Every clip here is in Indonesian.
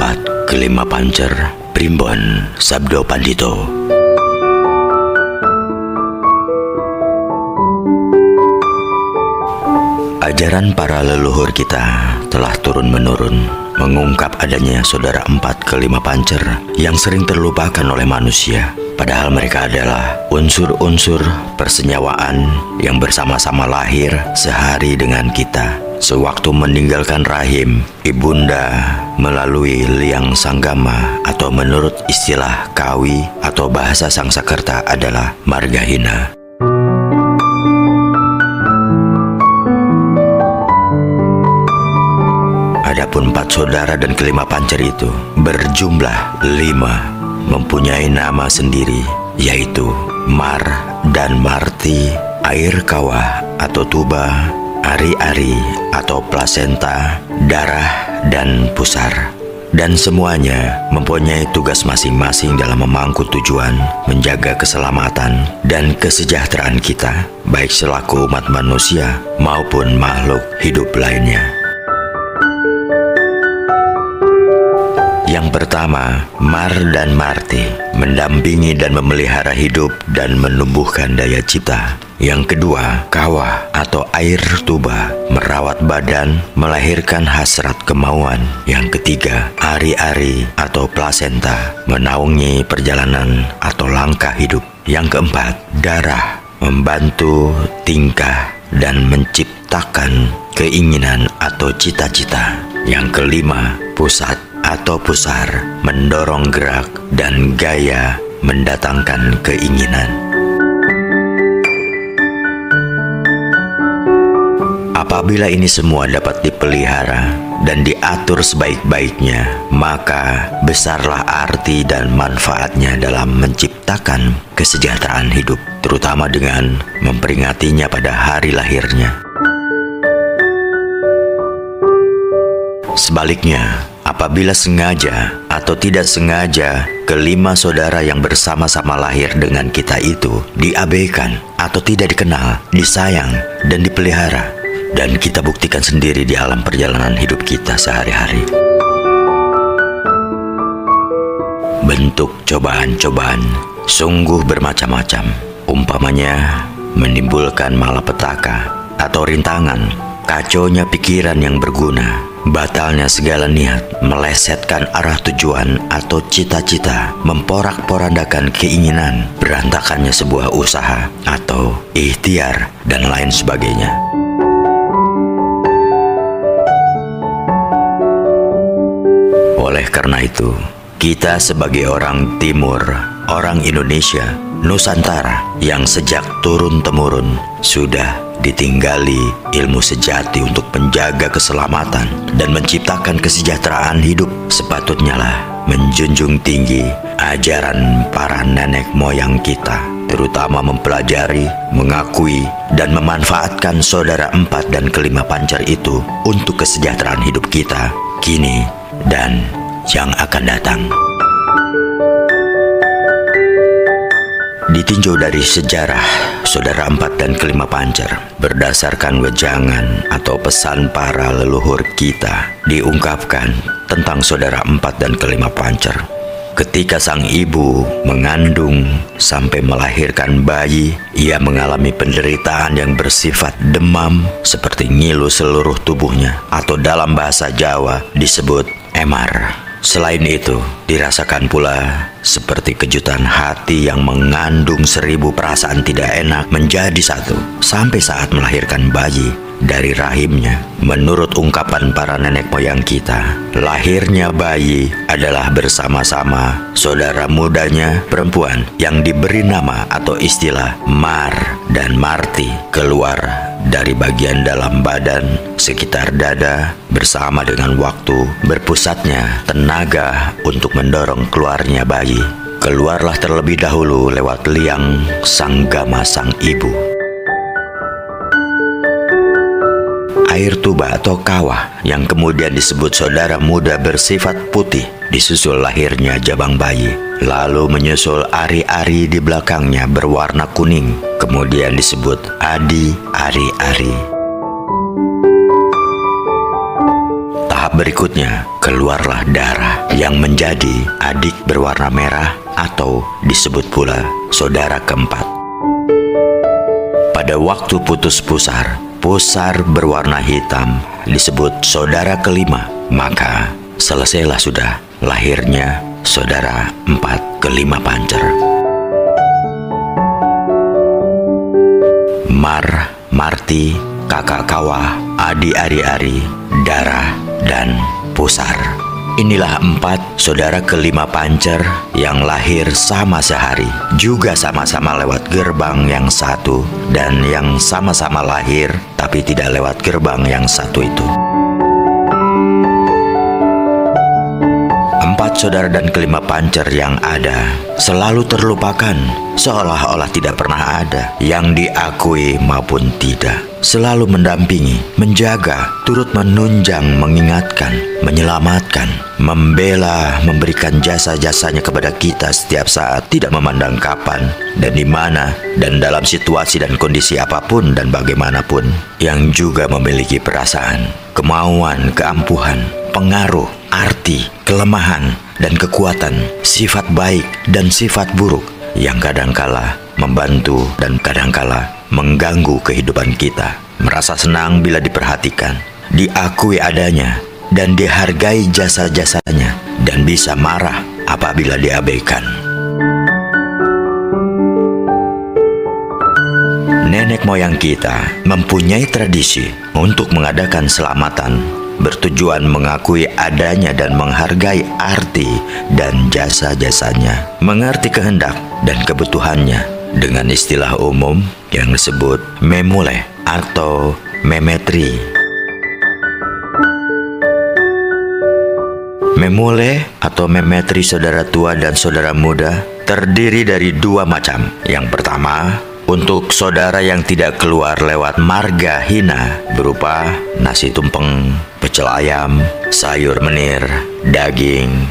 4, kelima pancer, Primbon Sabdo Pandito. Ajaran para leluhur kita telah turun-menurun mengungkap adanya saudara 4 kelima pancer yang sering terlupakan oleh manusia. Padahal mereka adalah unsur-unsur persenyawaan yang bersama-sama lahir sehari dengan kita. Sewaktu meninggalkan rahim ibunda melalui liang sanggama, atau menurut istilah Kawi atau bahasa Sangsakerta adalah margahina. Adapun 4 saudara dan kelima pancer itu berjumlah 5, mempunyai nama sendiri, yaitu Mar dan Marti, Air Kawah atau Tuba, Ari-ari atau Plasenta, Darah dan Pusar. Dan semuanya mempunyai tugas masing-masing dalam memangku tujuan menjaga keselamatan dan kesejahteraan kita, baik selaku umat manusia maupun makhluk hidup lainnya. Yang pertama, Mar dan Marti mendampingi dan memelihara hidup dan menumbuhkan daya cipta. Yang kedua, Kawah atau Air Tuba merawat badan, melahirkan hasrat kemauan. Yang ketiga, Ari-ari atau Plasenta menaungi perjalanan atau langkah hidup. Yang keempat, Darah membantu tingkah dan menciptakan keinginan atau cita-cita. Yang kelima, Pusat atau Pusar mendorong gerak dan gaya mendatangkan keinginan. Apabila ini semua dapat dipelihara dan diatur sebaik-baiknya, maka besarlah arti dan manfaatnya dalam menciptakan kesejahteraan hidup, terutama dengan memperingatinya pada hari lahirnya. Sebaliknya, apabila sengaja atau tidak sengaja kelima saudara yang bersama-sama lahir dengan kita itu diabaikan atau tidak dikenal, disayang dan dipelihara, dan kita buktikan sendiri di alam perjalanan hidup kita sehari-hari. Bentuk cobaan-cobaan sungguh bermacam-macam. Umpamanya menimbulkan malapetaka atau rintangan, kacaunya pikiran yang berguna, batalnya segala niat, melesetkan arah tujuan atau cita-cita, memporak-porandakan keinginan, berantakannya sebuah usaha atau ikhtiar, dan lain sebagainya. Oleh karena itu, kita sebagai orang Timur, orang Indonesia, Nusantara yang sejak turun-temurun sudah ditinggali ilmu sejati untuk menjaga keselamatan dan menciptakan kesejahteraan hidup, sepatutnya lah menjunjung tinggi ajaran para nenek moyang kita, terutama mempelajari, mengakui, dan memanfaatkan saudara 4 dan kelima pancer itu untuk kesejahteraan hidup kita kini dan yang akan datang. Ditinjau dari sejarah saudara 4 dan kelima pancer, berdasarkan wejangan atau pesan para leluhur kita, diungkapkan tentang saudara 4 dan kelima pancer. Ketika sang ibu mengandung sampai melahirkan bayi, ia mengalami penderitaan yang bersifat demam seperti ngilu seluruh tubuhnya, atau dalam bahasa Jawa disebut emar. Selain itu, dirasakan pula seperti kejutan hati yang mengandung 1000 perasaan tidak enak menjadi satu sampai saat melahirkan bayi dari rahimnya. Menurut ungkapan para nenek moyang kita, lahirnya bayi adalah bersama-sama saudara mudanya perempuan yang diberi nama atau istilah Mar dan Marti keluar dari bagian dalam badan sekitar dada, bersama dengan waktu berpusatnya tenaga untuk mendorong keluarnya bayi. Keluarlah terlebih dahulu lewat liang sanggama sang ibu. Air tuba atau kawah yang kemudian disebut saudara muda bersifat putih, disusul lahirnya jabang bayi, lalu menyusul ari-ari di belakangnya berwarna kuning, kemudian disebut adi, ari-ari. Tahap berikutnya keluarlah darah yang menjadi adik berwarna merah atau disebut pula saudara keempat. Pada waktu putus pusar, pusar berwarna hitam disebut saudara kelima, maka selesailah sudah lahirnya saudara 4 ke 5 pancer. Mar, Marti, kakak Kawah, Adi Ari-Ari, Dara, dan Pusar. Inilah 4 saudara kelima pancer yang lahir sama sehari, juga sama-sama lewat gerbang yang satu, dan yang sama-sama lahir tapi tidak lewat gerbang yang satu itu. 4 saudara dan kelima pancer yang ada selalu terlupakan, seolah-olah tidak pernah ada, yang diakui maupun tidak. Selalu mendampingi, menjaga, turut menunjang, mengingatkan, menyelamatkan, membela, memberikan jasa-jasanya kepada kita setiap saat, tidak memandang kapan dan di mana dan dalam situasi dan kondisi apapun dan bagaimanapun, yang juga memiliki perasaan, kemauan, keampuhan, pengaruh, arti, kelemahan, dan kekuatan, sifat baik dan sifat buruk yang kadangkala membantu dan kadangkala mengganggu kehidupan kita. Merasa senang bila diperhatikan, diakui adanya, dan dihargai jasa-jasanya, dan bisa marah apabila diabaikan. Nenek moyang kita mempunyai tradisi untuk mengadakan selamatan, bertujuan mengakui adanya dan menghargai arti dan jasa-jasanya, mengerti kehendak dan kebutuhannya dengan istilah umum yang disebut memule atau memetri. Memule atau memetri saudara tua dan saudara muda terdiri dari 2 macam. Yang pertama, untuk saudara yang tidak keluar lewat marga hina berupa nasi tumpeng, pecel ayam, sayur menir, daging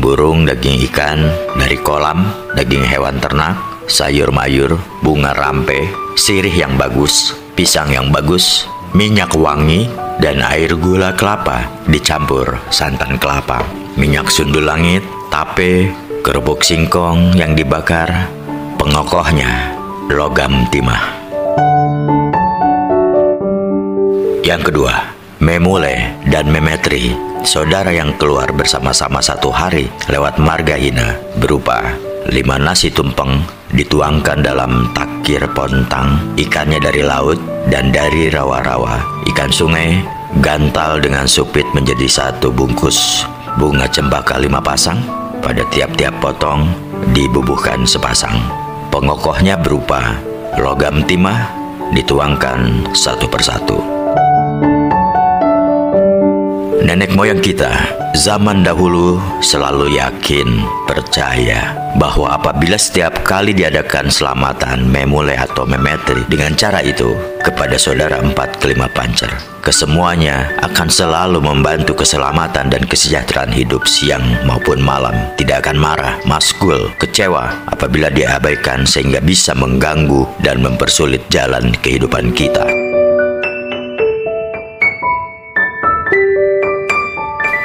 burung, daging ikan dari kolam, daging hewan ternak, sayur mayur, bunga rampe, sirih yang bagus, pisang yang bagus, minyak wangi, dan air gula kelapa dicampur santan kelapa, minyak sundul langit, tape, kerupuk singkong yang dibakar, pengokohnya logam timah. Yang kedua, memule dan memetri, saudara yang keluar bersama-sama satu hari lewat marga hina berupa 5 nasi tumpeng dituangkan dalam takir pontang, ikannya dari laut dan dari rawa-rawa, ikan sungai, gantal dengan supit menjadi 1 bungkus, bunga cempaka 5 pasang, pada tiap-tiap potong dibubuhkan sepasang. Pengokohnya berupa logam timah dituangkan 1 persatu. Nenek moyang kita zaman dahulu selalu yakin, percaya bahwa apabila setiap kali diadakan selamatan memule atau memetri dengan cara itu kepada saudara 4 ke 5 pancer, kesemuanya akan selalu membantu keselamatan dan kesejahteraan hidup siang maupun malam. Tidak akan marah, masgul, kecewa apabila diabaikan sehingga bisa mengganggu dan mempersulit jalan kehidupan kita.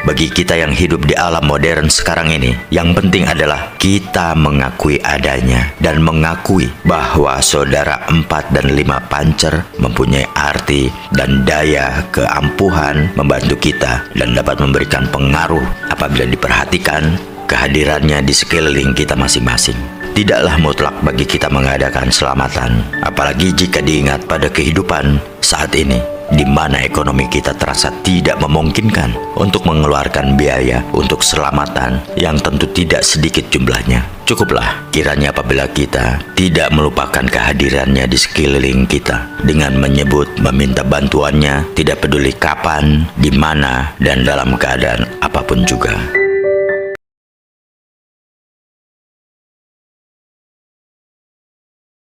Bagi kita yang hidup di alam modern sekarang ini, yang penting adalah kita mengakui adanya dan mengakui bahwa saudara 4 dan 5 pancer mempunyai arti dan daya keampuhan membantu kita dan dapat memberikan pengaruh apabila diperhatikan kehadirannya di sekeliling kita masing-masing. Tidaklah mutlak bagi kita mengadakan selamatan, apalagi jika diingat pada kehidupan saat ini, di mana ekonomi kita terasa tidak memungkinkan untuk mengeluarkan biaya untuk selamatan yang tentu tidak sedikit jumlahnya. Cukuplah kiranya apabila kita tidak melupakan kehadirannya di sekeliling kita dengan menyebut, meminta bantuannya, tidak peduli kapan, di mana, dan dalam keadaan apapun juga.